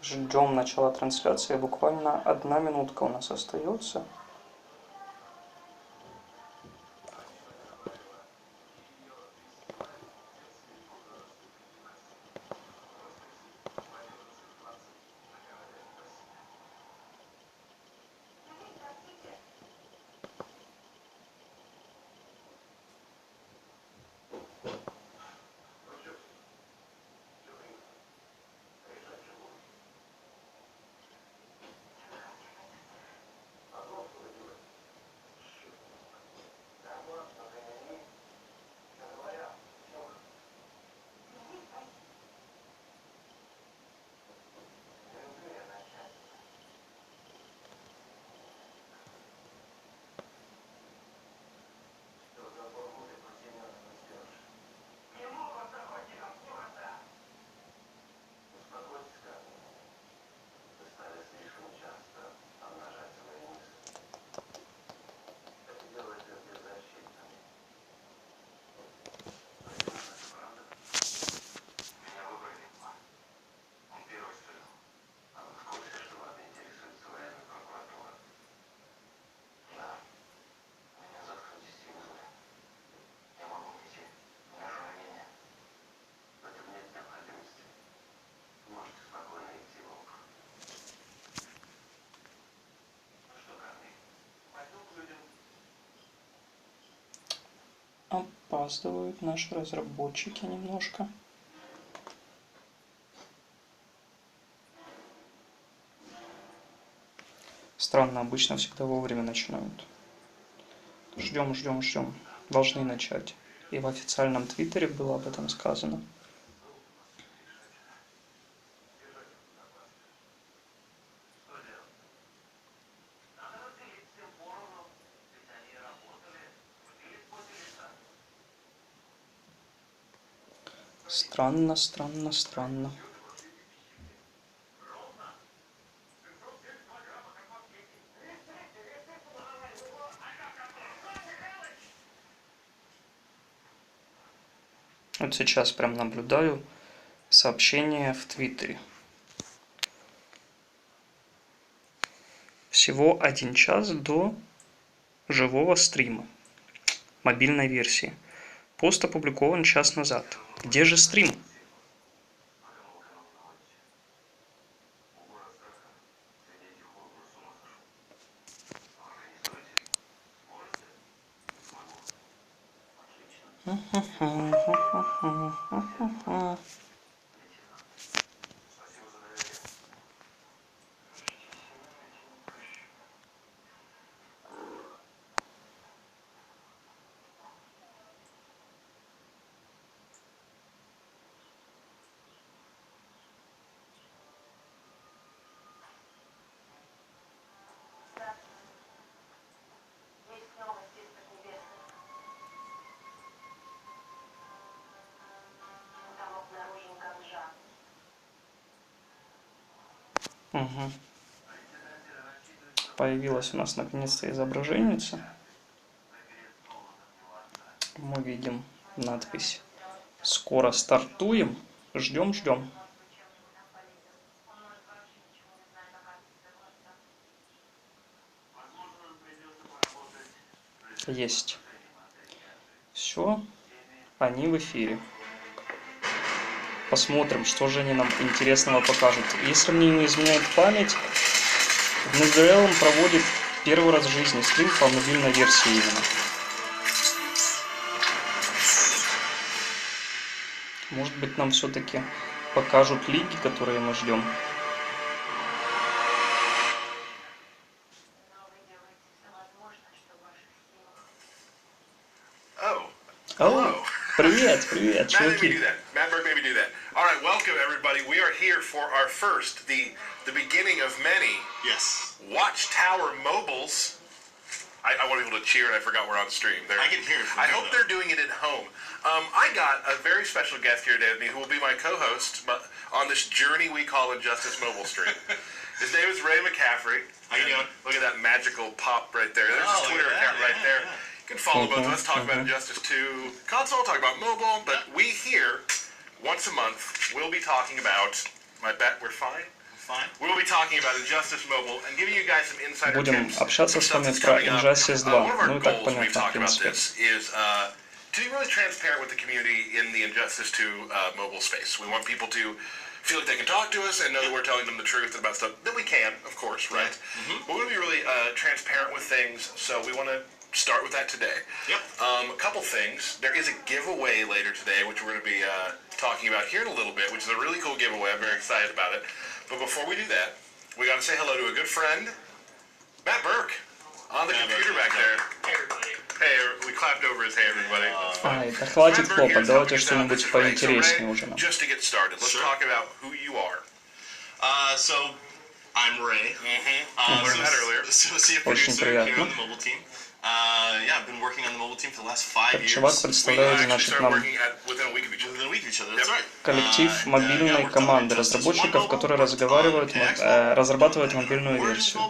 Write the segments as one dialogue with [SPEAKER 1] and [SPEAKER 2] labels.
[SPEAKER 1] Ждем начала трансляции. Буквально 1 минутка у нас остается. Опаздывают наши разработчики немножко. Странно, обычно всегда вовремя начинают. Ждем, ждем, ждем. Должны начать. И в официальном твиттере было об этом сказано. Странно, странно, странно. Вот сейчас прям наблюдаю сообщение в Твиттере. Всего 1 час до живого стрима мобильной версии. Пост опубликован час назад. Где же стрим? Угу. Появилась у нас наконец-то изображенница. Мы видим надпись «Скоро стартуем». Ждем, ждем. Есть. Все, они в эфире. Посмотрим, что же они нам интересного покажут. Если мне не изменяет память, в NetherRealm проводит первый раз в жизни стрим по мобильной версии именно. Может быть, нам все-таки покажут лиги, которые мы ждем.
[SPEAKER 2] Hello.
[SPEAKER 1] Привет, привет, чуваки.
[SPEAKER 2] Matt Burke made me do that. All right, welcome everybody. We are here for our first, the beginning of many.
[SPEAKER 3] Yes.
[SPEAKER 2] Watchtower mobiles. I want people to cheer, and I forgot we're on stream.
[SPEAKER 3] I can hear it.
[SPEAKER 2] I hope they're doing it at home. I got a very special guest here today with me who will be my co-host on this journey we call Injustice Mobile Stream. His name is Ray McCaffrey.
[SPEAKER 3] How you doing?
[SPEAKER 2] Look at that magical pop right there. There's his Twitter account right there. You can follow both of us, talk about Injustice 2 console, talk about mobile, but we here, once a month, will be talking about, my bet we're fine? we'll be talking about Injustice Mobile and giving you guys some insider
[SPEAKER 1] Будем
[SPEAKER 2] tips.
[SPEAKER 1] общаться с вами про Injustice 2. Ну и так понятно, в принципе.
[SPEAKER 2] To be really transparent with the community in the Injustice 2 mobile space. We want people to feel like they can talk to us and know that we're telling them the truth about stuff that we can, of course, right? But we want to be really transparent with things, so we want to start with that today. A couple things. There is a giveaway later today, which we're going to be talking about here in a little bit, which is a really cool giveaway. I'm very excited about it. But before we do that, we got to say hello to a good friend, Matt Burke, on the computer back there.
[SPEAKER 3] Hey, everybody.
[SPEAKER 2] Hey, we clapped over his hey, everybody.
[SPEAKER 1] Ай, да хватит хлопать, давайте что-нибудь поинтереснее уже нам.
[SPEAKER 2] Just to get started, let's talk about who you are.
[SPEAKER 3] So, I'm Ray.
[SPEAKER 2] Learned that earlier.
[SPEAKER 3] Associate producer here on the mobile team. Yeah, I've been working on the mobile team for the last 5 years.
[SPEAKER 1] Чувак представляет, значит, нам
[SPEAKER 3] Within a week of each other. That's right.
[SPEAKER 1] коллектив мобильной команды разработчиков, которые разрабатывают мобильную версию.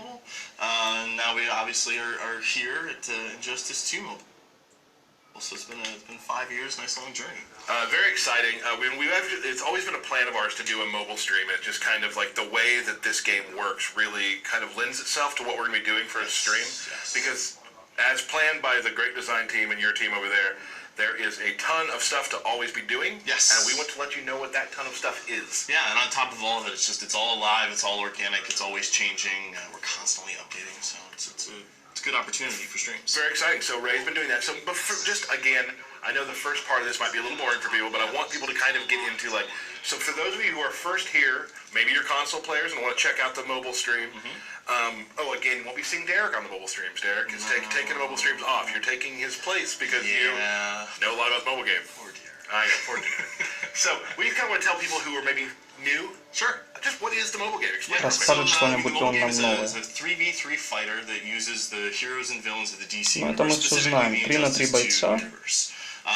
[SPEAKER 3] Now we obviously are here at Injustice 2 Mobile. So it's been 5 years, nice long journey.
[SPEAKER 2] Very exciting. It's always been a plan of ours to do a mobile stream. It just kind of like the way that this game works really kind of lends itself to what we're going to be doing for a stream. Because as planned by the great design team and your team over there, there is a ton of stuff to always be doing.
[SPEAKER 3] Yes.
[SPEAKER 2] And we want to let you know what that ton of stuff is.
[SPEAKER 3] Yeah, and on top of all of it, it's all alive, it's all organic, it's always changing. We're constantly updating, so it's a good opportunity for streams.
[SPEAKER 2] Very exciting. So Ray's been doing that. So, but just again, I know the first part of this might be a little boring for people, but I want people to kind of get into like, so for those of you who are first here, maybe you're console players and want to check out the mobile stream. Again, won't be seeing Derek on the mobile streams. Derek is taking the mobile streams off. You're taking his place because you know a lot about the mobile game.
[SPEAKER 3] Poor Derek.
[SPEAKER 2] I know, poor Derek. So we kind of want to tell people who are maybe new.
[SPEAKER 3] Sure.
[SPEAKER 2] Just what is the mobile game? Explain.
[SPEAKER 1] Расскажет что-нибудь он нам новое.
[SPEAKER 3] It's a 3v3 fighter that uses the heroes and villains of the DC
[SPEAKER 1] Ну это мы все знаем. 3 на 3 бойца.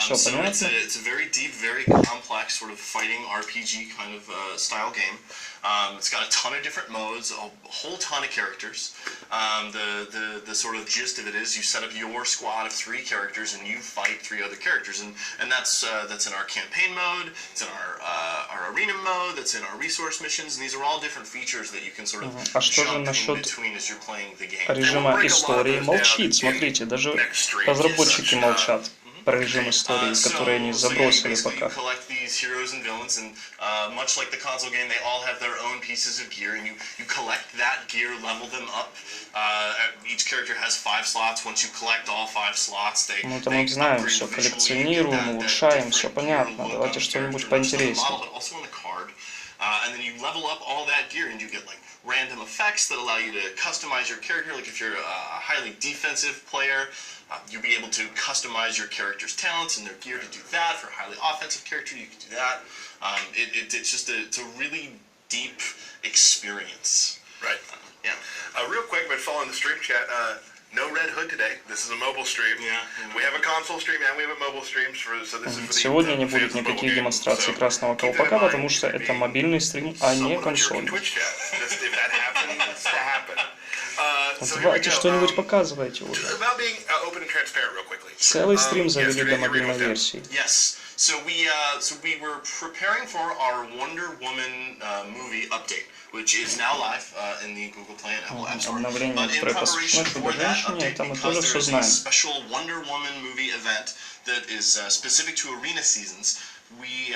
[SPEAKER 1] Все понятно.
[SPEAKER 3] It's a very deep, very complex sort of fighting RPG kind of style game. It's got a ton of different modes, a whole ton of characters. The sort of gist of it is you set up your squad of 3 characters and you fight 3 other characters, and that's in our campaign mode, it's in our arena mode, that's in our resource missions, and these are all different features that you can sort of jump in between as you're playing the game.
[SPEAKER 1] Режима истории молчит. Смотрите, даже разработчики молчат про режим истории, который они забросили пока.
[SPEAKER 3] Collect these heroes and villains, and much like the console game, they all have their own pieces of gear, and you collect that gear, level them up. Each character has 5 slots. Once you collect all 5 slots, they
[SPEAKER 1] Ну это мы знаем, все коллекционируем, улучшаем, все понятно. Давайте что-нибудь поинтереснее.
[SPEAKER 3] And then you level up all that gear, and you get like random effects that allow you to customize your character. Like if you're a highly defensive player, you'll be able to customize your character's talents and their gear to do that. For a highly offensive character, you can do that. It's a really deep experience.
[SPEAKER 2] Right. Real quick, I've been following the stream chat. No Red Hood today. This is a mobile stream. We have a console stream and we have a mobile stream. So this is for the
[SPEAKER 1] Сегодня не будет никаких демонстраций красного колпака, потому что это мобильный стрим, а не консоль. Давайте что-нибудь показывайте уже. Целый стрим завели для мобильной версии.
[SPEAKER 3] So we were preparing for our Wonder Woman movie update, which is now live in the Google Play and Apple App Store.
[SPEAKER 1] Обновление, которое посвящено Чудо-женщине, это мы тоже все знаем.
[SPEAKER 3] Special Wonder Woman movie event that is specific to arena seasons. We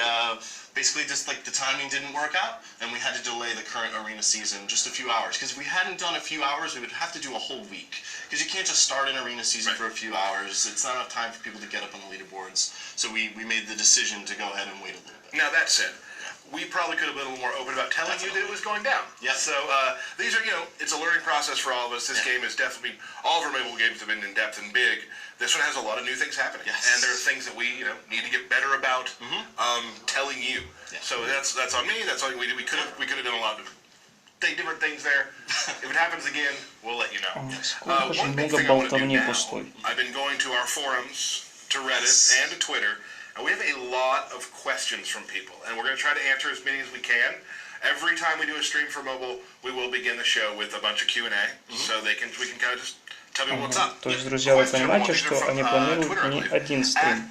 [SPEAKER 3] basically just like the timing didn't work out, and we had to delay the current arena season just a few hours. Because if we hadn't done a few hours, we would have to do a whole week. Because you can't just start an arena season for a few hours. It's not enough time for people to get up on the leaderboards. So we made the decision to go ahead and wait a little bit.
[SPEAKER 2] Now that said, we probably could have been a little more open about telling you that it was going down. So these are, it's a learning process for all of us. This game is definitely, all of our mobile games have been in depth and big. This one has a lot of new things happening, and there are things that we need to get better about telling you. So that's on me. That's on we could have done a lot of different things there. If it happens again, we'll let you know. One big thing I want to do now, I've been going to our forums, to Reddit and to Twitter, and we have a lot of questions from people, and we're going to try to answer as many as we can. Every time we do a stream for mobile, we will begin the show with a bunch of Q&A, so we can kind of just.
[SPEAKER 1] То есть, друзья, вы понимаете, что они планируют не один стрим,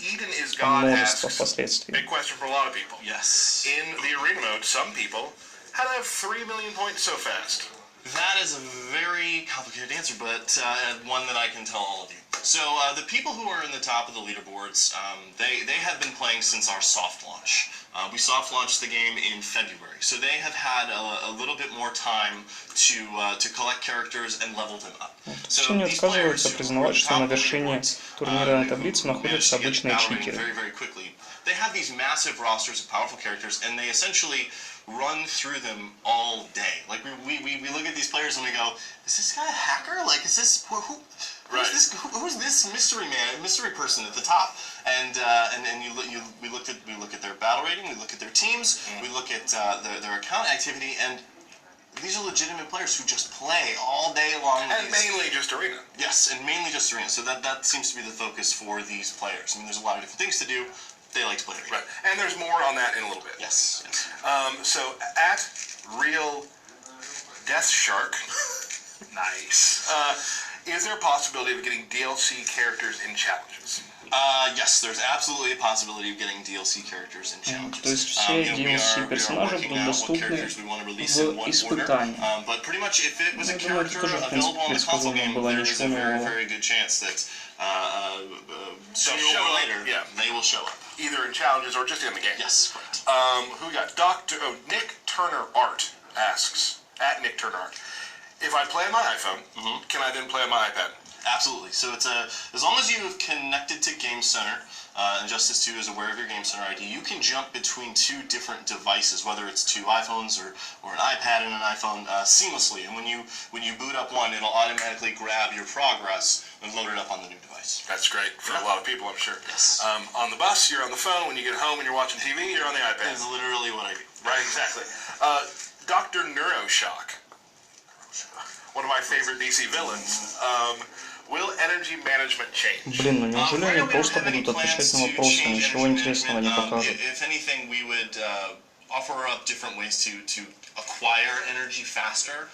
[SPEAKER 1] а множество впоследствии.
[SPEAKER 2] Big question for a lot of people. In the arena mode, some people How to have 3 million points so fast?
[SPEAKER 3] That is a very complicated answer, but one that I can tell all of you. So the people who are in the top of the leaderboards, they have been playing since our soft launch. We soft launched the game in February, so they have had a little bit more time to collect characters and level them up.
[SPEAKER 1] Все не отказываются признавать, что на вершине турнирной таблицы находятся обычные читеры.
[SPEAKER 3] They have these massive rosters of powerful characters, and they essentially run through them all day. Like we look at these players and we go, is this guy a hacker? Like, is this who's this mystery person at the top? And we look at their battle rating, we look at their teams, we look at their account activity, and these are legitimate players who just play all day long.
[SPEAKER 2] And mainly just arena.
[SPEAKER 3] Yes, and mainly just arena. So that seems to be the focus for these players. I mean, there's a lot of different things to do. They like to play arena.
[SPEAKER 2] Right, and there's more on that in a little bit.
[SPEAKER 3] Yes.
[SPEAKER 2] So at Real Death Shark, nice. Is there a possibility of getting DLC characters in challenges?
[SPEAKER 3] Yes, there's absolutely a possibility of getting DLC characters in challenges.
[SPEAKER 1] То есть все DLC персонажи будут доступны в испытании.
[SPEAKER 3] But pretty much, if it was a
[SPEAKER 1] думаю, это
[SPEAKER 3] character
[SPEAKER 1] тоже, в принципе,
[SPEAKER 3] available on the console game,
[SPEAKER 1] было
[SPEAKER 3] there is
[SPEAKER 1] ничего
[SPEAKER 3] a very,
[SPEAKER 1] нового.
[SPEAKER 3] very good chance that sooner or later they will show up.
[SPEAKER 2] Either in challenges or just in the game.
[SPEAKER 3] Yes, correct.
[SPEAKER 2] Who we got? Nick Turner Art asks, at Nick Turner Art, if I play on my iPhone, can I then play on my iPad?
[SPEAKER 3] Absolutely. So it's as long as you have connected to Game Center, and Justice 2 is aware of your Game Center ID, you can jump between two different devices, whether it's two iPhones or an iPad and an iPhone, seamlessly. And when you boot up one, it'll automatically grab your progress and load it up on the new device.
[SPEAKER 2] That's great for a lot of people, I'm sure.
[SPEAKER 3] Yes.
[SPEAKER 2] On the bus, you're on the phone. When you get home and you're watching TV, you're on the iPad.
[SPEAKER 3] That's literally what I do.
[SPEAKER 2] Right, exactly. Dr. Neuroshock, one of my favorite DC villains. Will energy management change?
[SPEAKER 1] Блин, ну неужели они просто будут отвечать на вопросы, ничего интересного не покажут?
[SPEAKER 3] If anything, we would offer up different ways to acquire energy faster,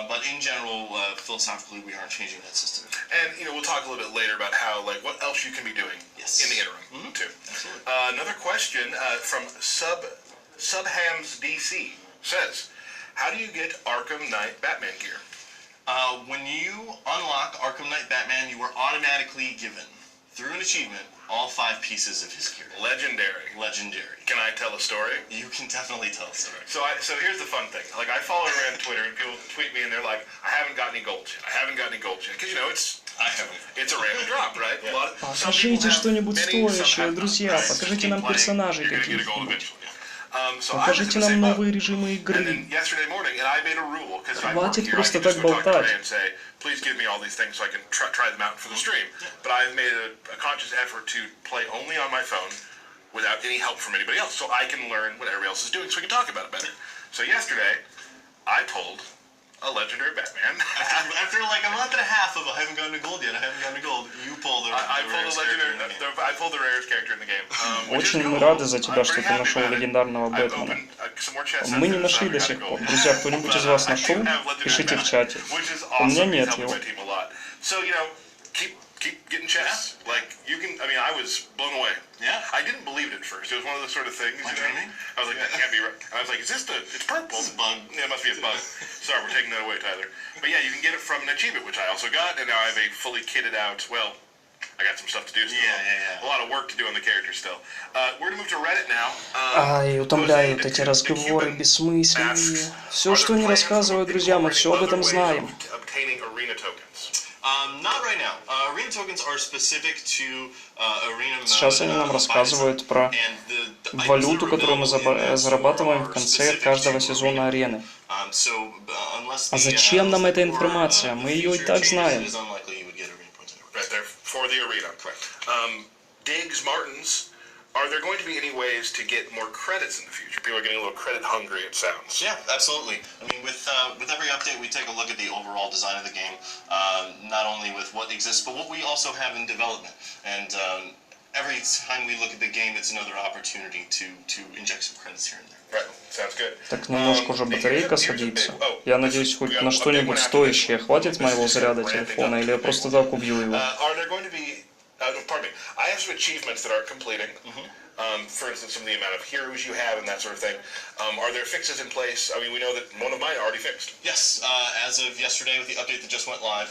[SPEAKER 3] but in general, philosophically, we aren't changing that system.
[SPEAKER 2] And we'll talk a little bit later about how, like, what else you can be doing in the interim too.
[SPEAKER 3] Absolutely.
[SPEAKER 2] Another question from Subhams DC says, how do you get Arkham Knight Batman gear?
[SPEAKER 3] When you unlock Arkham Knight Batman, you are automatically given, through an achievement, all 5 pieces of his gear.
[SPEAKER 2] Legendary.
[SPEAKER 3] Legendary.
[SPEAKER 2] Can I tell a story?
[SPEAKER 3] You can definitely tell a story.
[SPEAKER 2] So here's the fun thing. Like, I follow around Twitter, and people tweet me, and they're like, I haven't got any gold yet. I haven't got any gold yet. Because, it's a random drop, right?
[SPEAKER 3] Yeah.
[SPEAKER 1] Покажите что-нибудь стоящее, друзья. Покажите нам персонажей каких-нибудь. Покажите нам новые режимы игры. Хватит просто так болтать.
[SPEAKER 2] Please give me all these things so I can try them out for the stream. But I've made a conscious effort to play only on my phone without any help from anybody else, so I can learn what everybody else is doing, so we can talk about it better. So yesterday, I pulled a legendary Batman.
[SPEAKER 3] After like a month and a half of I haven't gotten a gold yet, you pulled the
[SPEAKER 2] I pulled the rarest character in the game.
[SPEAKER 1] Очень мы рады за тебя, что ты нашел легендарного Бэтмена. Мы не нашли до сих пор. Друзья, кто-нибудь из вас нашел? Пишите в чате. У меня нет его.
[SPEAKER 2] Keep getting chests. Like, I was blown away.
[SPEAKER 3] Yeah.
[SPEAKER 2] I didn't believe it at first. It was one of those sort of things.
[SPEAKER 3] Am I dreaming?
[SPEAKER 2] I was like, that can't be right. I was like, it's purple.
[SPEAKER 3] It's a bug.
[SPEAKER 2] Yeah, it must be a bug. Sorry, we're taking that away, Tyler. But yeah, you can get it from an achievement, which I also got, and now I have a fully kitted out, I got some stuff to do still.
[SPEAKER 3] Yeah.
[SPEAKER 2] A lot of work to do on the character still. We're gonna move to Reddit now.
[SPEAKER 1] Ай, утомляют эти разговоры бессмысленные. Все, что они рассказывают, друзья, мы все об этом знаем.
[SPEAKER 3] Not right now. Arena tokens are specific to arena.
[SPEAKER 1] Сейчас они нам рассказывают про валюту, которую мы зарабатываем в конце каждого сезона арены. А зачем нам эта информация? Мы ее и так знаем.
[SPEAKER 2] Are there going to be any ways to get more credits in the future? People are getting a little credit hungry, it sounds.
[SPEAKER 3] Yeah, absolutely. I mean, with every update, we take a look at the overall design of the game, not only with what exists, but what we also have in development. And every time we look at the game, it's another opportunity to inject some credits here and there.
[SPEAKER 2] Right, sounds good.
[SPEAKER 1] Так немножко уже батарейка садится. Я надеюсь, хоть на что-нибудь стоящее хватит моего заряда телефона, или я просто так убью его.
[SPEAKER 2] I have some achievements that are completing. For instance, some of the amount of heroes you have and that sort of thing. Are there fixes in place? I mean, we know that one of mine are already fixed.
[SPEAKER 3] Yes, as of yesterday with the update that just went live.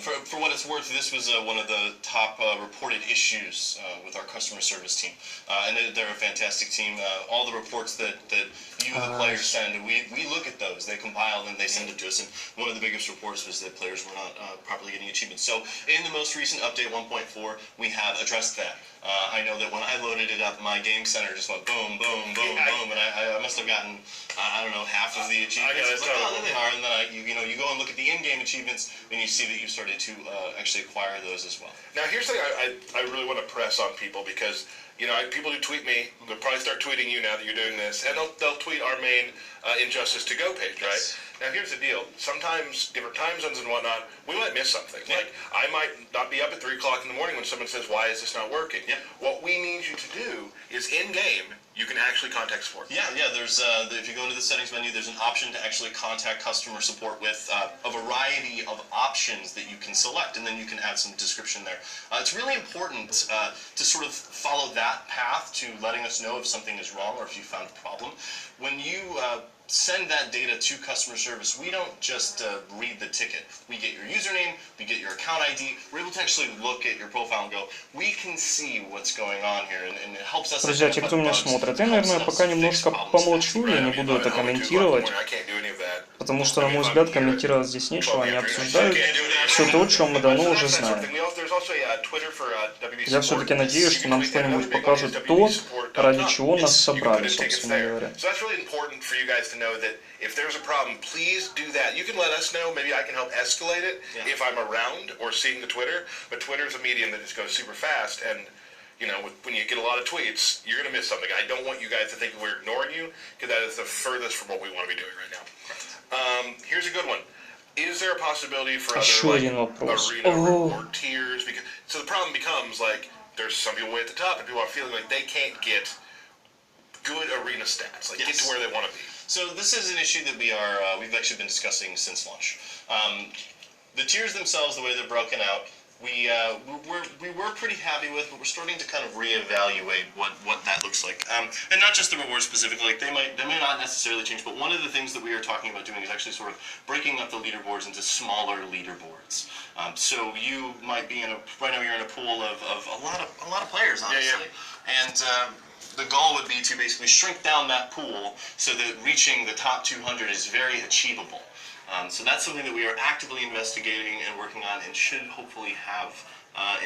[SPEAKER 3] For what it's worth, this was one of the top reported issues with our customer service team. And they're a fantastic team. All the reports that you, the players, send, we look at those. They compile them, they send it to us. And one of the biggest reports was that players were not properly getting achievements. So in the most recent update 1.4, we have addressed that. I know that when I loaded it up, my game center just went boom, boom, boom, boom, and I must have gotten, I don't know, half of the achievements. I was like, oh, there they are, and then you go and look at the in-game achievements, and you see that you've started to actually acquire those as well.
[SPEAKER 2] Now, here's the thing I really want to press on people, because people who tweet me, they'll probably start tweeting you now that you're doing this, and they'll tweet our main Injustice to Go page, right?
[SPEAKER 3] Yes.
[SPEAKER 2] Now, here's the deal. Sometimes, different time zones and whatnot, we might miss something. Yeah. Like, I might not be up at 3 o'clock in the morning when someone says, why is this not working? Yeah. What we need you to do is, in-game, you can actually contact support.
[SPEAKER 3] Yeah, there's, if you go into the settings menu, there's an option to actually contact customer support with a variety of options that you can select, and then you can add some description there. It's really important to sort of follow that path to letting us know if something is wrong or if you found a problem. When you send that data to customer service, we don't just read the ticket. We get your username, we get your account ID, we're able to actually look at your profile and go, we can see what's going on here, and it helps us.
[SPEAKER 1] Друзья, те, кто меня смотрит, я, наверное, пока немножко помолчу, я не буду это комментировать, потому что, на мой взгляд, комментировать здесь нечего, они обсуждают все то, о чем мы давно уже знаем. Я все-таки надеюсь, что нам что-нибудь покажут то, ради чего нас собрали, собственно говоря.
[SPEAKER 2] Know that if there's a problem, please do that. You can let us know. Maybe I can help escalate it if I'm around or seeing the Twitter. But Twitter is a medium that just goes super fast, and when you get a lot of tweets, you're going to miss something. I don't want you guys to think we're ignoring you, because that is the furthest from what we want to be doing right now. Here's a good one. Is there a possibility for other arena reward tiers? So the problem becomes there's some people way at the top, and people are feeling like they can't get good arena stats, get to where they want to be.
[SPEAKER 3] So this is an issue that we've actually been discussing since launch. The tiers themselves, the way they're broken out, we were pretty happy with, but we're starting to kind of reevaluate what that looks like. And not just the rewards specifically, they may not necessarily change, but one of the things that we are talking about doing is actually sort of breaking up the leaderboards into smaller leaderboards. So you might be right now you're in a pool of a lot of players, honestly. Yeah. And the goal would be to basically shrink down that pool so that reaching the top 200 is very achievable. So that's something that we are actively investigating and working on, and should hopefully have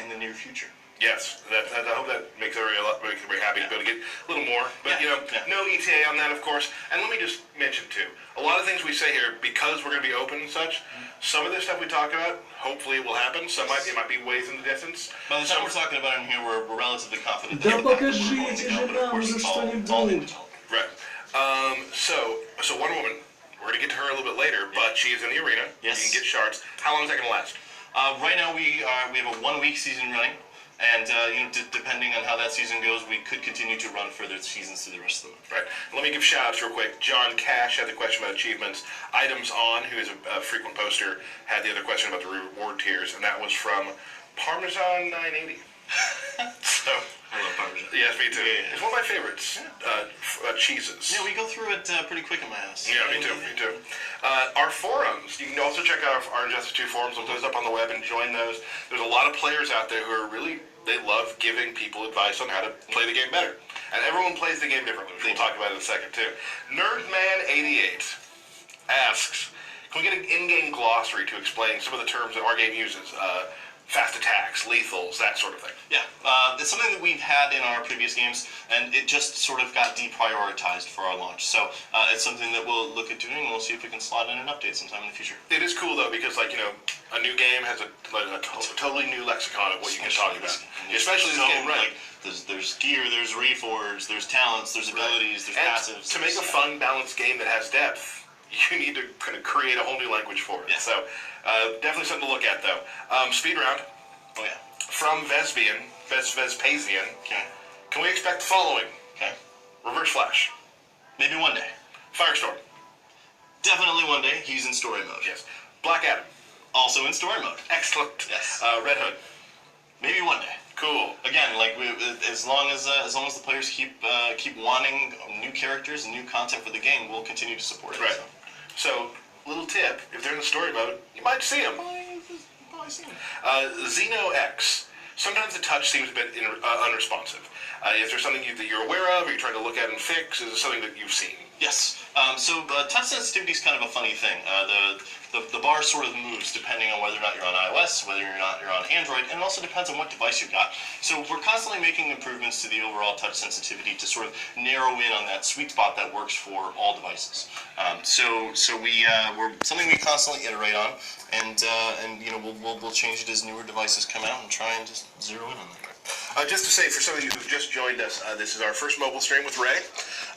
[SPEAKER 3] in the near future.
[SPEAKER 2] Yes, I hope that makes everybody very happy to be able to get a little more. But no ETA on that, of course. And let me just mention too, a lot of things we say here, because we're going to be open and such, some of this stuff we talk about, hopefully it will happen. Some it might be ways in the distance.
[SPEAKER 3] By the time we're talking about it in here, we're relatively confident that
[SPEAKER 4] покажите же нам уже что-нибудь.
[SPEAKER 2] Right. So Wonder Woman, we're going to get to her a little bit later, but she is in the arena.
[SPEAKER 3] Yes.
[SPEAKER 2] You can get shards. How long is that going to last?
[SPEAKER 3] Right now we have a 1-week season running. And depending on how that season goes, we could continue to run further seasons through the rest of the month.
[SPEAKER 2] Right. Let me give shout-outs real quick. John Cash had the question about achievements. Items On, who is a frequent poster, had the other question about the reward tiers, and that was from Parmesan 980. So,
[SPEAKER 3] I love Parmesan.
[SPEAKER 2] Yes, me too.
[SPEAKER 3] Yeah.
[SPEAKER 2] It's one of my favorites. Cheeses.
[SPEAKER 3] Yeah, we go through it pretty quick in my house.
[SPEAKER 2] Yeah, me too. Our forums, you can also check out our Injustice 2 forums, look those up on the web and join those. There's a lot of players out there who are they love giving people advice on how to play the game better. And everyone plays the game differently, which we'll talk about in a second too. Nerdman88 asks, can we get an in-game glossary to explain some of the terms that our game uses? Fast attacks, lethals, that sort of thing.
[SPEAKER 3] Yeah, it's something that we've had in our previous games, and it just sort of got deprioritized for our launch. So it's something that we'll look at doing, and we'll see if we can slot in an update sometime in the future.
[SPEAKER 2] It is cool though, because a new game has a totally new lexicon of what you can talk about. Especially this game, right?
[SPEAKER 3] There's gear, there's reforge, there's talents, there's abilities, there's passives.
[SPEAKER 2] To make a fun, balanced game that has depth, you need to kind of create a whole new language for it. Yeah. So definitely something to look at, though. Speed round.
[SPEAKER 3] Oh, yeah.
[SPEAKER 2] From Vespasian.
[SPEAKER 3] Okay.
[SPEAKER 2] Can we expect the following?
[SPEAKER 3] Okay.
[SPEAKER 2] Reverse Flash.
[SPEAKER 3] Maybe one day.
[SPEAKER 2] Firestorm.
[SPEAKER 3] Definitely one day. He's in story mode.
[SPEAKER 2] Yes. Black Adam.
[SPEAKER 3] Also in story mode.
[SPEAKER 2] Excellent.
[SPEAKER 3] Yes.
[SPEAKER 2] Red Hood.
[SPEAKER 3] Maybe one day.
[SPEAKER 2] Cool.
[SPEAKER 3] Again, like as long as the players keep wanting new characters and new content for the game, we'll continue to support it.
[SPEAKER 2] Right. So, little tip: if they're in the story mode, you might see them. Xeno X. Sometimes the touch seems a bit unresponsive. Is there something that you're aware of? Are you trying to look at and fix? Is it something that you've seen?
[SPEAKER 3] Yes. So touch sensitivity is kind of a funny thing. The bar sort of moves depending on whether or not you're on iOS, whether or not you're on Android, and it also depends on what device you got. So we're constantly making improvements to the overall touch sensitivity to sort of narrow in on that sweet spot that works for all devices. So we're something we constantly iterate on, and you know we'll change it as newer devices come out and try and just zero in on that.
[SPEAKER 2] Just to say, for some of you who've just joined us, this is our first mobile stream with Ray.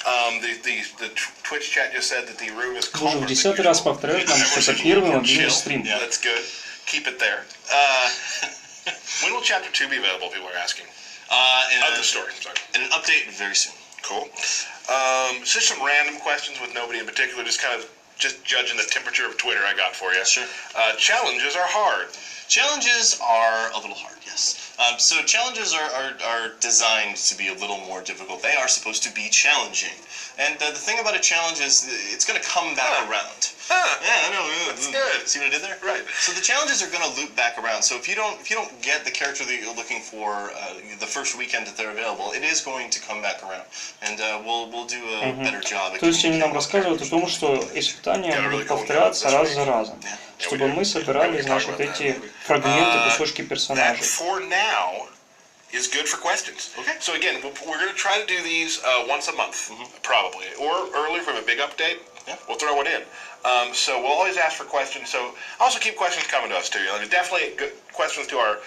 [SPEAKER 2] The Twitch chat just said that the room is
[SPEAKER 1] Уже
[SPEAKER 2] calmer
[SPEAKER 1] в
[SPEAKER 2] than
[SPEAKER 1] 10-й раз
[SPEAKER 2] usual.
[SPEAKER 1] повторяют нам, что это первый мобильный стрим.
[SPEAKER 2] That's good. Keep it there. When will Chapter 2 be available, people are asking? Of the story, sorry.
[SPEAKER 3] And an update very soon.
[SPEAKER 2] Cool. So just some random questions with nobody in particular, just judging the temperature of Twitter I got for you.
[SPEAKER 3] Sure.
[SPEAKER 2] Challenges are hard.
[SPEAKER 3] Challenges are a little hard, yes. So challenges are designed to be a little more difficult. They are supposed to be challenging. And the thing about a challenge is it's going to come back around. Yeah, I know.
[SPEAKER 2] That's good.
[SPEAKER 3] See what I did there?
[SPEAKER 2] Right.
[SPEAKER 3] So the challenges are going to loop back around. So if you don't get the character that you're looking for the first weekend that they're available, it is going to come back around. And we'll do a better job.
[SPEAKER 1] То есть они нам рассказывают о том, что испытания будут повторяться раз за разом, чтобы мы собирали, значит, эти фрагменты, кусочки
[SPEAKER 2] That
[SPEAKER 1] персонажей.
[SPEAKER 2] for now is good for questions.
[SPEAKER 3] Okay.
[SPEAKER 2] So again, we're going to try to do these once a month, probably, or early from a big update.
[SPEAKER 3] Yeah.
[SPEAKER 2] We'll throw it in. So we'll always ask for questions. So also keep questions coming to us too. Definitely good questions to our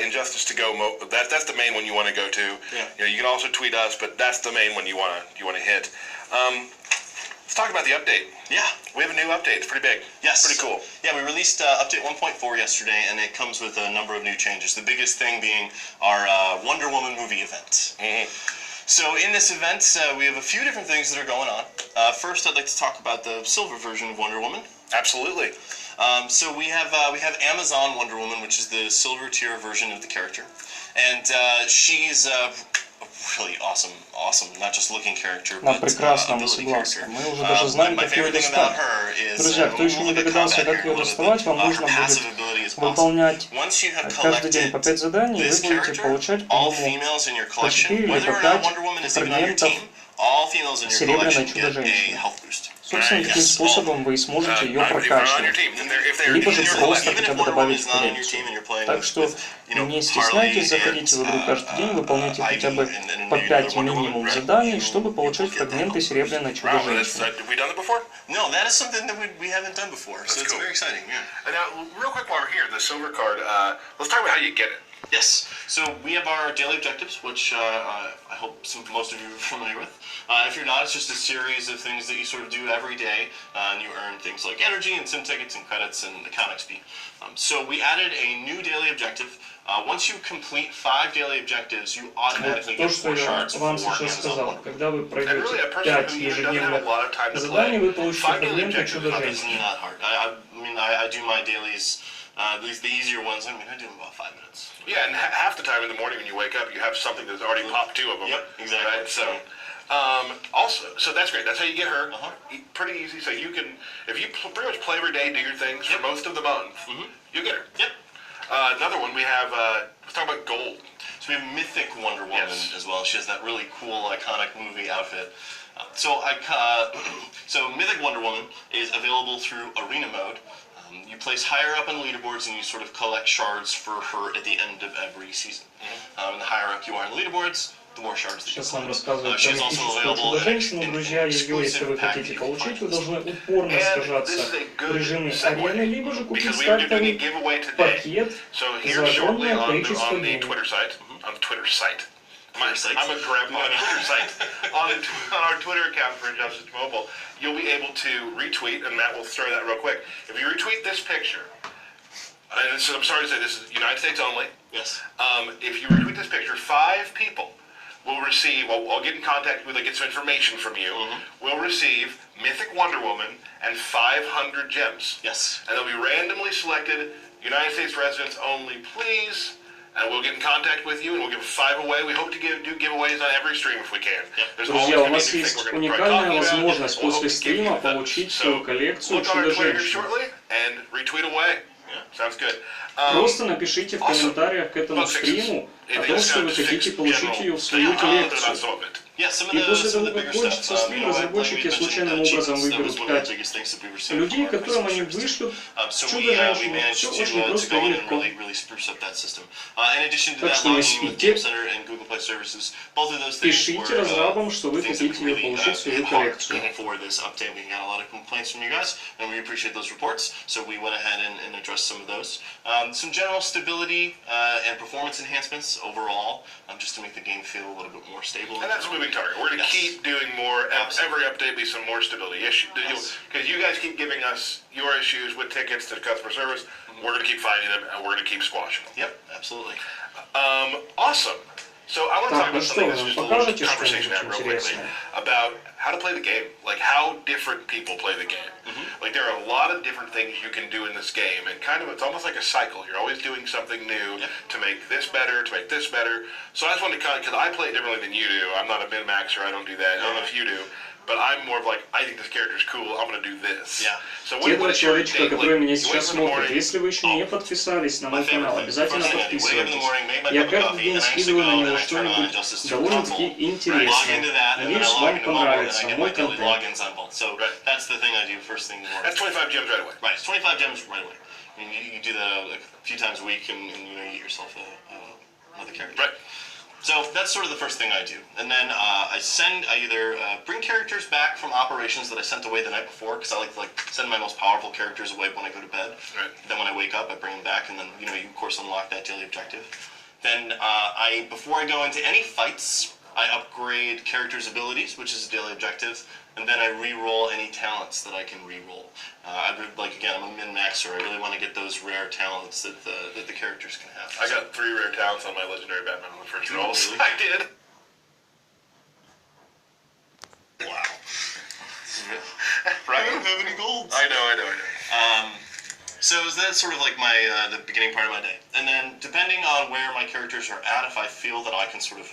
[SPEAKER 2] Injustice to Go. That's the main one you want to go to.
[SPEAKER 3] Yeah.
[SPEAKER 2] You know, you can also tweet us, but that's the main one you want to hit. Let's talk about the update.
[SPEAKER 3] Yeah.
[SPEAKER 2] We have a new update. It's pretty big.
[SPEAKER 3] Yes.
[SPEAKER 2] Pretty cool.
[SPEAKER 3] Yeah, we released update 1.4 yesterday, and it comes with a number of new changes. The biggest thing being our Wonder Woman movie event. So in this event, we have a few different things that are going on. First, I'd like to talk about the silver version of Wonder Woman.
[SPEAKER 2] Absolutely.
[SPEAKER 3] So we have Amazon Wonder Woman, which is the silver tier version of the character, and she's a really awesome, not just looking character,
[SPEAKER 1] Она
[SPEAKER 3] but
[SPEAKER 1] прекрасна, мы
[SPEAKER 3] ability
[SPEAKER 1] согласны.
[SPEAKER 3] character.
[SPEAKER 1] Мы уже даже знаем,
[SPEAKER 3] My
[SPEAKER 1] как ее
[SPEAKER 3] favorite thing about
[SPEAKER 1] достать.
[SPEAKER 3] her is,
[SPEAKER 1] Друзья, кто еще не догадался, как ее доставать, вам нужно будет выполнять каждый день по 5 заданий, и вы будете получать, по-моему, по 4 или по 5 фрагментов серебряной чудо-женщины. Собственно, таким способом вы сможете ее прокачивать. Либо же просто хотя бы добавить в коллекцию. Так что не стесняйтесь, заходите в игру каждый день, выполняйте хотя бы по 5 минимум заданий, чтобы получать фрагменты серебряной чудо-женщины.
[SPEAKER 3] No, that is something that we haven't done before, so it's very exciting. Yeah.
[SPEAKER 2] And now, real quick while we're here, the silver card, let's talk about how you get it.
[SPEAKER 3] Yes. So we have our daily objectives, which I hope most of you are familiar with. If you're not, it's just a series of things that you sort of do every day, and you earn things like energy and sim tickets and credits and account XP. So we added a new daily objective. Once you complete 5 daily objectives, you automatically
[SPEAKER 1] То,
[SPEAKER 3] get
[SPEAKER 1] что
[SPEAKER 3] 4
[SPEAKER 1] я
[SPEAKER 3] shards
[SPEAKER 1] вам
[SPEAKER 3] for
[SPEAKER 1] сейчас
[SPEAKER 3] Amazon
[SPEAKER 1] сказал,
[SPEAKER 3] Wonder.
[SPEAKER 1] когда вы пройдете
[SPEAKER 2] really, a person
[SPEAKER 1] 5
[SPEAKER 2] who doesn't have a
[SPEAKER 1] ежедневных
[SPEAKER 2] lot of time to
[SPEAKER 1] заданий,
[SPEAKER 2] play,
[SPEAKER 1] вы получите
[SPEAKER 2] 5 daily
[SPEAKER 1] фрагменты
[SPEAKER 3] It's
[SPEAKER 1] чудо-женщины.
[SPEAKER 3] not hard. I do my dailies, at least the easier ones. I do them about 5 minutes.
[SPEAKER 2] Yeah, and half the time in the morning when you wake up, you have something that's already popped 2 of them.
[SPEAKER 3] Yep, exactly.
[SPEAKER 2] Right? So, also, so that's great. That's how you get her. Pretty easy. So you can, if you pretty much play every day, do your things for most of the month, you get her.
[SPEAKER 3] Yep.
[SPEAKER 2] Another one we have. Let's talk about gold.
[SPEAKER 3] So we have Mythic Wonder Woman as well. She has that really cool, iconic movie outfit. So Mythic Wonder Woman is available through Arena Mode. You place higher up on the leaderboards and you sort of collect shards for her at the end of every season. And the higher up you are in the leaderboards, the more shards that you
[SPEAKER 1] Сейчас нам
[SPEAKER 3] collect.
[SPEAKER 1] рассказывают про
[SPEAKER 3] She's also
[SPEAKER 1] мифическую
[SPEAKER 3] available
[SPEAKER 1] чудо-женщину,
[SPEAKER 3] in
[SPEAKER 1] друзья. Ее, если вы хотите получить, вы должны упорно сражаться в режиме арены, либо же купить стартовый пакет за огромное количество
[SPEAKER 2] on the
[SPEAKER 1] денег.
[SPEAKER 2] Twitter site. On the Twitter site. I'm a grandpa on Twitter site. on our Twitter account for Injustice Mobile, you'll be able to retweet, and Matt will throw that real quick. If you retweet this picture, and this is, I'm sorry to say this is United States only.
[SPEAKER 3] Yes.
[SPEAKER 2] If you retweet this picture, 5 people will receive, I'll get in contact with, get some information from you, will receive Mythic Wonder Woman and 500 gems.
[SPEAKER 3] Yes.
[SPEAKER 2] And they'll be randomly selected, United States residents only, please. and we'll get in contact with you, and we'll give 5 away. We hope to do giveaways on every stream if we can. There's
[SPEAKER 1] Друзья,
[SPEAKER 2] always
[SPEAKER 1] у
[SPEAKER 2] gonna be
[SPEAKER 1] нас
[SPEAKER 2] new things
[SPEAKER 1] есть
[SPEAKER 2] we're gonna be
[SPEAKER 1] уникальная
[SPEAKER 2] talking about.
[SPEAKER 1] возможность
[SPEAKER 2] We'll hope
[SPEAKER 1] после
[SPEAKER 2] to give you
[SPEAKER 1] стрима
[SPEAKER 2] that.
[SPEAKER 1] получить
[SPEAKER 2] So,
[SPEAKER 1] свою коллекцию
[SPEAKER 2] look on our Twitter
[SPEAKER 1] Чудо-женщин.
[SPEAKER 2] shortly and retweet away. Sounds good.
[SPEAKER 1] Просто напишите в комментариях к этому стриму о том, что вы хотите получить ее в свою коллекцию. И после того, как кончится стрим, разработчики случайным образом выберут 5 людей, которым они вышлют Чудо-женщину. Все очень просто и легко. Так что не спите. Пишите разрабам, что вы хотите ее получить в свою коллекцию.
[SPEAKER 3] Some general stability and performance enhancements overall, just to make the game feel a little bit more stable.
[SPEAKER 2] And that's a moving target. We're going to keep doing more. Every update be some more stability issues. Because you guys keep giving us your issues with tickets to customer service. We're going to keep finding them, and we're going to keep squashing them.
[SPEAKER 3] Yep, absolutely.
[SPEAKER 2] Awesome. So I want to talk about something that's just a little conversation I had real quickly about how to play the game, like how different people play the game. Like there are a lot of different things you can do in this game, and kind of it's almost like a cycle. You're always doing something new to make this better, to make this better. So I just wanted to kind of, because I play it differently than you do. I'm not a min-maxer. I don't do that. I don't know if you do. But I'm more of like, I think this character is cool, I'm going to do this. So
[SPEAKER 1] Те два человечка, которые меня сейчас смотрят, если вы еще не подписались на мой канал, обязательно подписывайтесь. Я каждый день скидываю на него что-нибудь довольно-таки интересное. Надеюсь, вам понравится мой контент.
[SPEAKER 3] That's the thing I do first thing in the morning.
[SPEAKER 2] That's 25 gems right away.
[SPEAKER 3] Right, it's 25 gems right away. I mean, you do that a few times a week, and you get yourself another character.
[SPEAKER 2] Right.
[SPEAKER 3] So that's sort of the first thing I do, and then I either bring characters back from operations that I sent away the night before, because I like to send my most powerful characters away when I go to bed.
[SPEAKER 2] Right.
[SPEAKER 3] Then when I wake up, I bring them back, and then you of course unlock that daily objective. Then before I go into any fights, I upgrade characters' abilities, which is a daily objective, and then I re-roll any talents that I can re-roll. Again, I'm a min-maxer. I really want to get those rare talents that the characters can have.
[SPEAKER 2] I got 3 rare talents on my legendary Batman on the first roll.
[SPEAKER 3] Really?
[SPEAKER 2] I did.
[SPEAKER 3] Wow. Right? I don't have any golds.
[SPEAKER 2] I know.
[SPEAKER 3] So that's sort of like my the beginning part of my day, and then depending on where my characters are at, if I feel that I can sort of,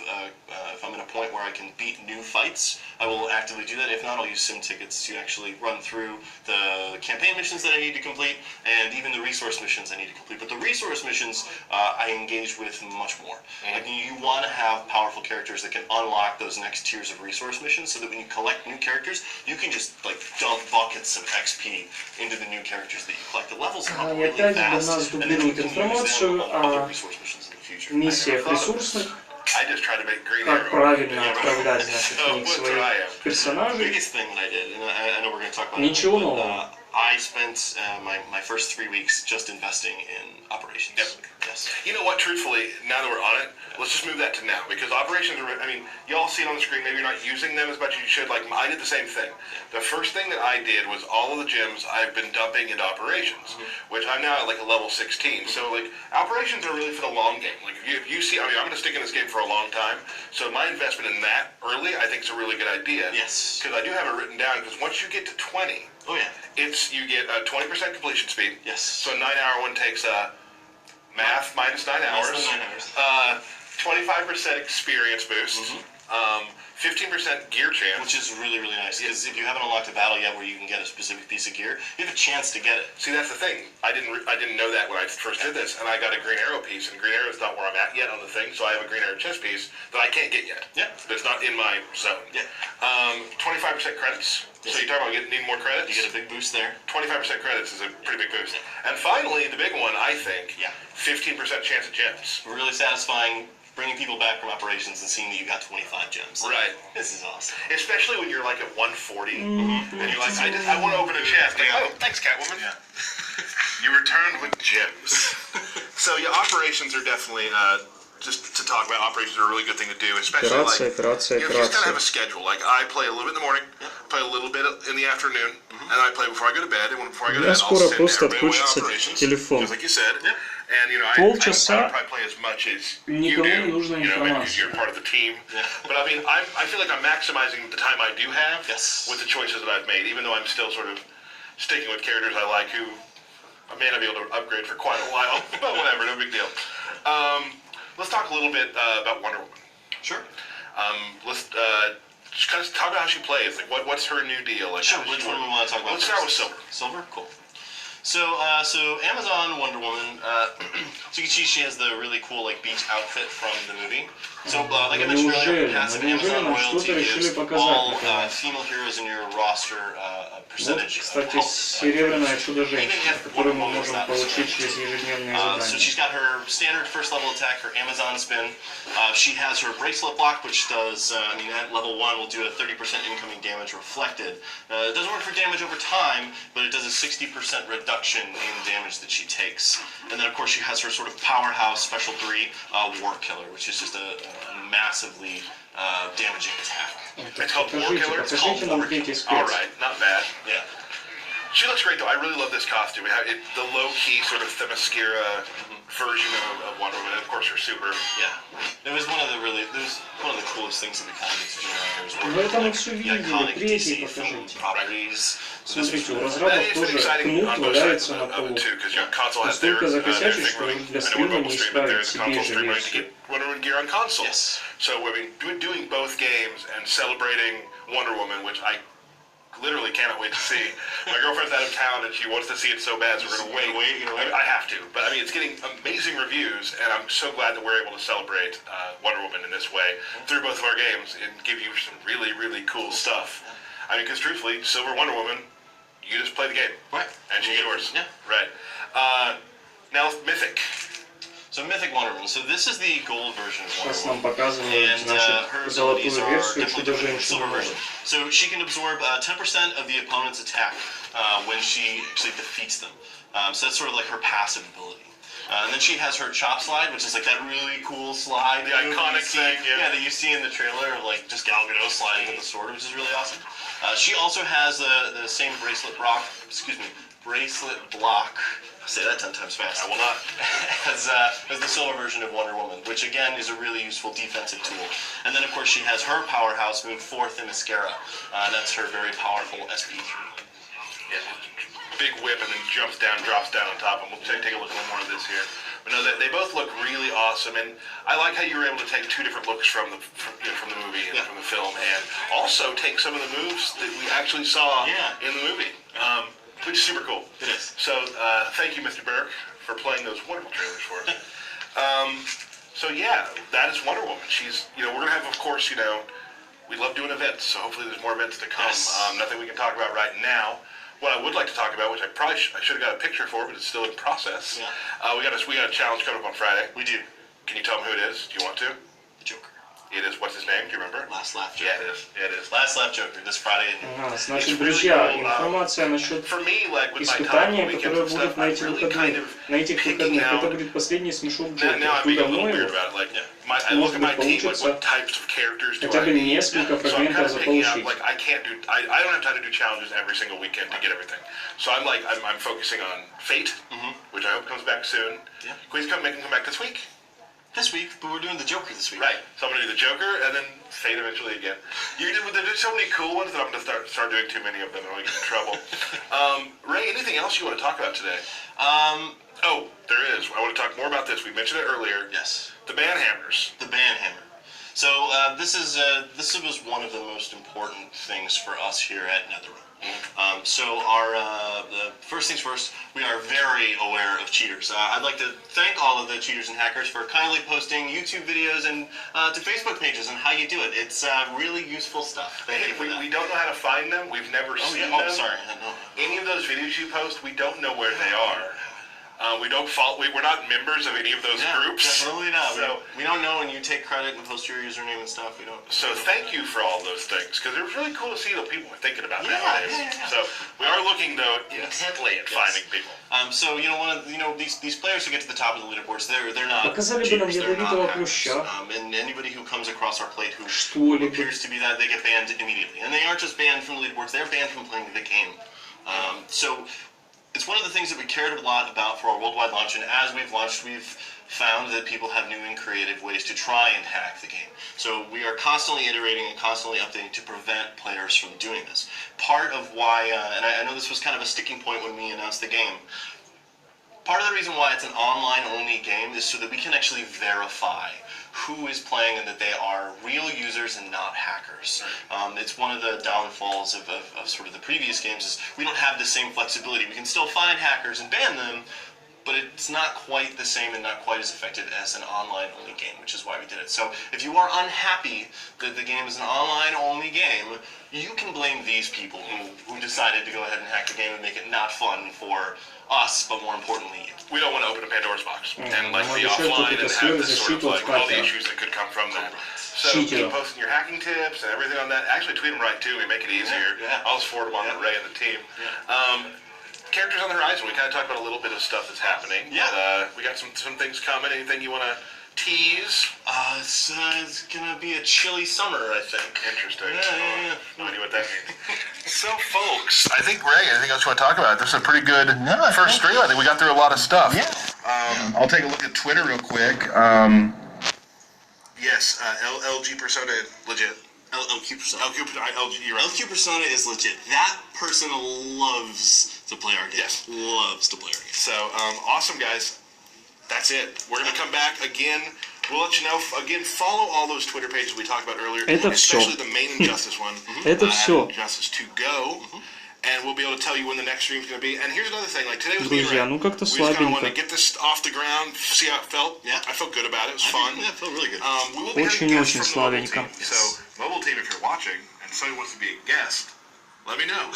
[SPEAKER 3] if I'm in a point where I can beat new fights, I will actively do that. If not, I'll use sim tickets to actually run through the campaign missions that I need to complete, and even the resource missions I need to complete. But the resource missions I engage with much more. Like you want to have powerful characters that can unlock those next tiers of resource missions, so that when you collect new characters, you can just dump buckets of XP into the new characters that you collect. The levels
[SPEAKER 1] И опять для нас дублирует информацию о миссиях ресурсных, как правильно отправлять, значит, в них своих персонажей. Ничего нового.
[SPEAKER 3] I spent my first 3 weeks just investing in operations.
[SPEAKER 2] Yep.
[SPEAKER 3] Yes.
[SPEAKER 2] You know what, truthfully, now that we're on it, let's just move that to now, because operations are, y'all see it on the screen, maybe you're not using them as much as you should. Like, I did the same thing. The first thing that I did was all of the gems I've been dumping into operations, which I'm now at like a level 16. So, like, operations are really for the long game. Like, if you see, I'm going to stick in this game for a long time, so my investment in that early, I think is a really good idea.
[SPEAKER 3] Yes.
[SPEAKER 2] Because I do have it written down, because once you get to 20,
[SPEAKER 3] oh yeah,
[SPEAKER 2] you get a 20% completion speed.
[SPEAKER 3] Yes.
[SPEAKER 2] So a 9-hour one takes math minus 9 hours. 25% experience boost. 15% gear chance.
[SPEAKER 3] Which is really, really nice, because if you haven't unlocked a battle yet where you can get a specific piece of gear, you have a chance to get it.
[SPEAKER 2] See, that's the thing. I didn't know that when I first did this, and I got a green arrow piece, and green arrow is not where I'm at yet on the thing, so I have a green arrow chest piece that I can't get yet.
[SPEAKER 3] Yeah.
[SPEAKER 2] That's not in my zone.
[SPEAKER 3] Yeah.
[SPEAKER 2] 25% credits.
[SPEAKER 3] Yes.
[SPEAKER 2] So you're talking about need more credits?
[SPEAKER 3] You get a big boost there.
[SPEAKER 2] 25% credits is a pretty big boost. And finally, the big one, I think, 15% chance of gems.
[SPEAKER 3] Really satisfying. Bringing people back from operations and seeing that you got 25 gems.
[SPEAKER 2] Right.
[SPEAKER 3] This is awesome.
[SPEAKER 2] Especially when you're like at 140, and you're like, I want to open a chest. Like, oh, thanks, Catwoman. Yeah. You returned with gems. So yeah, operations are definitely, just to talk about, operations are a really good thing to do, especially if you just kind of have a schedule. Like I play a little bit in the morning, play a little bit in the afternoon, and I play before I go to bed. And before I go to bed, I'll send everybody away operations, just like you said. And I don't probably play as much as you do, because you're part of the team. But I mean, I feel like I'm maximizing the time I do have with the choices that I've made, even though I'm still sort of sticking with characters I like who I may not be able to upgrade for quite a while, but whatever, no big deal. let's talk a little bit about Wonder Woman.
[SPEAKER 3] Sure.
[SPEAKER 2] Let's just kind of talk about how she plays. Like, what's her new deal? Like,
[SPEAKER 3] Sure. Which one we want to talk about?
[SPEAKER 2] Let's start with Silver.
[SPEAKER 3] Silver, cool. So Amazon Wonder Woman, so you can see she has the really cool like beach outfit from the movie. So like I mentioned earlier, passive Amazon royalty gives all female heroes in your roster a percentage.
[SPEAKER 1] Кстати, серебряное чудо-женщина, которую мы можем получить через ежедневные
[SPEAKER 3] So
[SPEAKER 1] задания.
[SPEAKER 3] she's got her standard first level attack, her Amazon spin. She has her bracelet block, which does, at level 1 will do a 30% incoming damage reflected. It doesn't work for damage over time, but it does a 60% reduction in damage that she takes. And then of course she has her sort of powerhouse special 3, War Killer, which is just a massively damaging attack.
[SPEAKER 2] It's called War Killer?
[SPEAKER 3] It's called War Killer.
[SPEAKER 2] Alright, not bad.
[SPEAKER 3] Yeah.
[SPEAKER 2] She looks great though. I really love this costume. The low-key sort of Themyscira version of Wonder Woman. And of course her super.
[SPEAKER 3] Yeah. It was one of the coolest things that we kind of get to do around here is work
[SPEAKER 1] Ну это мы
[SPEAKER 3] with
[SPEAKER 1] все
[SPEAKER 3] the
[SPEAKER 1] видели,
[SPEAKER 3] iconic
[SPEAKER 1] третий
[SPEAKER 3] DC film
[SPEAKER 1] покажите.
[SPEAKER 3] properties. So this
[SPEAKER 1] Смотрите, у
[SPEAKER 3] was
[SPEAKER 1] разрабов
[SPEAKER 2] It's been
[SPEAKER 1] тоже
[SPEAKER 2] exciting
[SPEAKER 1] кнут
[SPEAKER 2] on both sides
[SPEAKER 1] валяется на
[SPEAKER 2] of
[SPEAKER 1] полу.
[SPEAKER 2] it too, because console has their
[SPEAKER 1] Настолько закосячить,
[SPEAKER 2] thing
[SPEAKER 1] что
[SPEAKER 2] running.
[SPEAKER 1] для
[SPEAKER 2] I know we're
[SPEAKER 1] стрима
[SPEAKER 2] mobile
[SPEAKER 1] не
[SPEAKER 2] stream, but
[SPEAKER 1] исправить
[SPEAKER 2] there's a
[SPEAKER 1] себе
[SPEAKER 2] console
[SPEAKER 1] же
[SPEAKER 2] stream running to
[SPEAKER 1] версию.
[SPEAKER 2] get Wonder Woman gear on console.
[SPEAKER 3] Yes.
[SPEAKER 2] So we've been doing both games and celebrating Wonder Woman, which I literally cannot wait to see. My girlfriend's out of town and she wants to see it so bad, so we're gonna wait. I have to, but I mean it's getting amazing reviews, and I'm so glad that we're able to celebrate Wonder Woman in this way through both of our games and give you some really, really cool stuff. I mean, because truthfully, Silver Wonder Woman, you just play the game,
[SPEAKER 3] Right.
[SPEAKER 2] and she's yours.
[SPEAKER 3] Yeah.
[SPEAKER 2] Right. Now Mythic.
[SPEAKER 3] So Mythic Wonder Woman. So this is the gold version of Wonder
[SPEAKER 1] Сейчас нам
[SPEAKER 3] Woman.
[SPEAKER 1] показывают,
[SPEAKER 3] And her
[SPEAKER 1] значит, золотую
[SPEAKER 3] abilities are
[SPEAKER 1] версию
[SPEAKER 3] definitely different from the silver
[SPEAKER 1] чудо-женщины.
[SPEAKER 3] version. So she can absorb 10% of the opponent's attack when she actually defeats them. So that's sort of like her passive ability. And then she has her chop slide, which is like that really cool slide.
[SPEAKER 2] The iconic thing, yeah.
[SPEAKER 3] That you see in the trailer of like just Gal Gadot sliding with the sword, which is really awesome. She also has the same bracelet block. Say that 10 times fast.
[SPEAKER 2] I will not.
[SPEAKER 3] as the silver version of Wonder Woman, which again is a really useful defensive tool. And then of course she has her powerhouse move, Themyscira. That's her very powerful SP3.
[SPEAKER 2] Yeah, big whip and then jumps down, drops down on top, and we'll take a look at more of this here. But no, they both look really awesome, and I like how you were able to take two different looks from the movie and from the film, and also take some of the moves that we actually saw in the movie, which is super cool.
[SPEAKER 3] It is.
[SPEAKER 2] So thank you, Mr. Burke, for playing those wonderful trailers for us. So yeah, that is Wonder Woman. She's, we're gonna have, of course, we love doing events, so hopefully there's more events to come.
[SPEAKER 3] Yes.
[SPEAKER 2] Nothing we can talk about right now. What I would like to talk about, which I should have got a picture for, but it's still in process.
[SPEAKER 3] Yeah.
[SPEAKER 2] We got a challenge coming up on Friday.
[SPEAKER 3] We do.
[SPEAKER 2] Can you tell them who it is? Do you want to?
[SPEAKER 3] The Joker.
[SPEAKER 2] It is. What's his name? Do you remember?
[SPEAKER 3] Last Laugh Joker.
[SPEAKER 2] Yeah, it is. Yeah, it is.
[SPEAKER 3] Last Laugh Joker this Friday.
[SPEAKER 1] Значит, друзья, информация насчет
[SPEAKER 2] For me, like with my time
[SPEAKER 1] испытания,
[SPEAKER 2] on
[SPEAKER 1] которое
[SPEAKER 2] weekends and
[SPEAKER 1] будет
[SPEAKER 2] stuff,
[SPEAKER 1] на
[SPEAKER 2] I'm
[SPEAKER 1] этих
[SPEAKER 2] really
[SPEAKER 1] выходных.
[SPEAKER 2] kind of
[SPEAKER 1] На этих
[SPEAKER 2] picking
[SPEAKER 1] выходных
[SPEAKER 2] out.
[SPEAKER 1] это будет последний смешок
[SPEAKER 2] Now
[SPEAKER 1] Джокера.
[SPEAKER 2] I'm being a
[SPEAKER 1] Туда
[SPEAKER 2] little
[SPEAKER 1] мной
[SPEAKER 2] weird
[SPEAKER 1] его.
[SPEAKER 2] about it. Like, I look at my team, like what types of characters do
[SPEAKER 1] Хотя
[SPEAKER 2] I
[SPEAKER 1] бы
[SPEAKER 2] need?
[SPEAKER 1] несколько
[SPEAKER 2] So I'm kind
[SPEAKER 1] фрагментов
[SPEAKER 2] of picking out,
[SPEAKER 1] заполучить.
[SPEAKER 2] like I don't have time to do challenges every single weekend to get everything. So I'm focusing on Fate, which I hope comes back soon.
[SPEAKER 3] Yeah.
[SPEAKER 2] Please make him come back this week.
[SPEAKER 3] This week, but we're doing the Joker this week.
[SPEAKER 2] Right. So I'm gonna do the Joker and then Fate eventually again. There's so many cool ones that I'm gonna start doing too many of them and I'll get in trouble. Ray, anything else you want to talk about today? Oh, there is. I want to talk more about this. We mentioned it earlier.
[SPEAKER 3] Yes.
[SPEAKER 2] The Banhammers.
[SPEAKER 3] The Banhammer. So this was one of the most important things for us here at NetherRealm. So the first things first, we are very aware of cheaters. I'd like to thank all of the cheaters and hackers for kindly posting YouTube videos and to Facebook pages on how you do it. It's really useful stuff. Thank you for that.
[SPEAKER 2] We don't know how to find them. We've never seen them.
[SPEAKER 3] Oh, sorry. No.
[SPEAKER 2] Any of those videos you post, we don't know where they are. We're not members of any of those groups.
[SPEAKER 3] Definitely not.
[SPEAKER 2] So,
[SPEAKER 3] we don't know when you take credit and post your username and stuff. We don't.
[SPEAKER 2] So thank you for all those things, because it was really cool to see what people are thinking about
[SPEAKER 3] Yeah,
[SPEAKER 2] nowadays.
[SPEAKER 3] yeah.
[SPEAKER 2] So we are looking though intently at finding people.
[SPEAKER 3] So these players who get to the top of the leaderboards, they're not
[SPEAKER 1] Показали бы нам
[SPEAKER 3] cheaters, they're
[SPEAKER 1] ядовитого
[SPEAKER 3] not hackers.
[SPEAKER 1] хруща.
[SPEAKER 3] And anybody who comes across our plate who
[SPEAKER 1] Что-либо.
[SPEAKER 3] appears to be that, they get banned immediately. And they aren't just banned from the leaderboards; they're banned from playing the game. So it's one of the things that we cared a lot about for our worldwide launch, and as we've launched, we've found that people have new and creative ways to try and hack the game. So we are constantly iterating and constantly updating to prevent players from doing this. Part of why, and I know this was kind of a sticking point when we announced the game, part of the reason why it's an online-only game is so that we can actually verify who is playing and that they are real users and not hackers. It's one of the downfalls of sort of the previous games is we don't have the same flexibility. We can still find hackers and ban them, but it's not quite the same and not quite as effective as an online-only game, which is why we did it. So if you are unhappy that the game is an online-only game, you can blame these people who decided to go ahead and hack the game and make it not fun for us, but more importantly, you.
[SPEAKER 2] We don't want to open a Pandora's box and like be offline and have this sort of like all the issues that could come from that. So keep posting your hacking tips and everything on that. Actually, tweet them right too. We make it easier. I'll just forward them on to Ray and the team. Characters on the horizon. We kind of talked about a little bit of stuff that's happening. But, we got some things coming. Anything you want to tease?
[SPEAKER 3] It's gonna be a chilly summer, I think.
[SPEAKER 2] Interesting. No idea what that means. So, folks, I think Ray, anything else you want to talk about? This is a pretty good first stream. I think we got through a lot of stuff. I'll take a look at Twitter real quick. Yes, LG Persona legit.
[SPEAKER 3] LQ Persona.
[SPEAKER 2] LG, you're right.
[SPEAKER 3] LQ Persona is legit. That person loves to play our game.
[SPEAKER 2] Yes.
[SPEAKER 3] Loves to play our game.
[SPEAKER 2] So, awesome, guys. That's it. We're going to come back again. We'll let you know. Again, follow all those Twitter pages we talked about earlier. Especially the main Injustice one. Injustice to go. And we'll be able to tell you when the next stream is going to be. And here's another thing. Like, today was being
[SPEAKER 1] Друзья, ну как-то
[SPEAKER 2] we just kind of wanted to
[SPEAKER 1] слабенько.
[SPEAKER 2] get this off the ground, see how it felt. I felt good about it. It was fun.
[SPEAKER 3] Yeah, it felt really good.
[SPEAKER 2] We will be having guests
[SPEAKER 1] Очень-очень
[SPEAKER 2] from the mobile
[SPEAKER 1] слабенько.
[SPEAKER 2] team. So, mobile team, if you're watching and somebody wants to be a guest, let me know.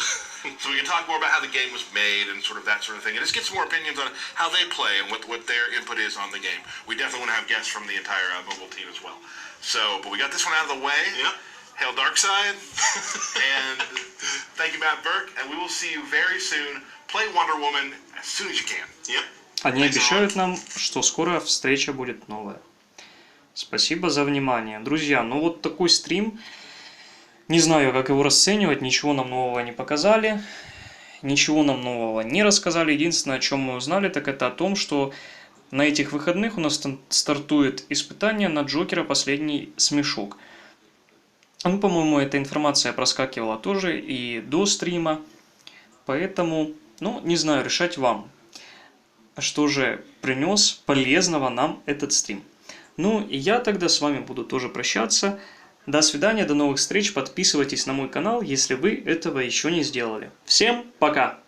[SPEAKER 2] So we can talk more about how the game was made and sort of that sort of thing. And just get some more opinions on how they play and what their input is on the game. We definitely want to have guests from the entire mobile team as well. So, but we got this one out of the way. Hail Darkside. And thank you, Matt Burke. And we will see you very soon. Play Wonder Woman as soon as you can.
[SPEAKER 1] Они обещают нам, что скоро встреча будет новая. Спасибо за внимание. Друзья, ну вот такой стрим. Не знаю, как его расценивать. Ничего нам нового не показали. Ничего нам нового не рассказали. Единственное, о чем мы узнали, так это о том, что на этих выходных у нас стартует испытание на Джокера «Последний смешок». Ну, по-моему, эта информация проскакивала тоже и до стрима. Поэтому, ну, не знаю, решать вам, что же принес полезного нам этот стрим. Ну, и я тогда с вами буду тоже прощаться. До свидания, до новых встреч. Подписывайтесь на мой канал, если вы этого еще не сделали. Всем пока!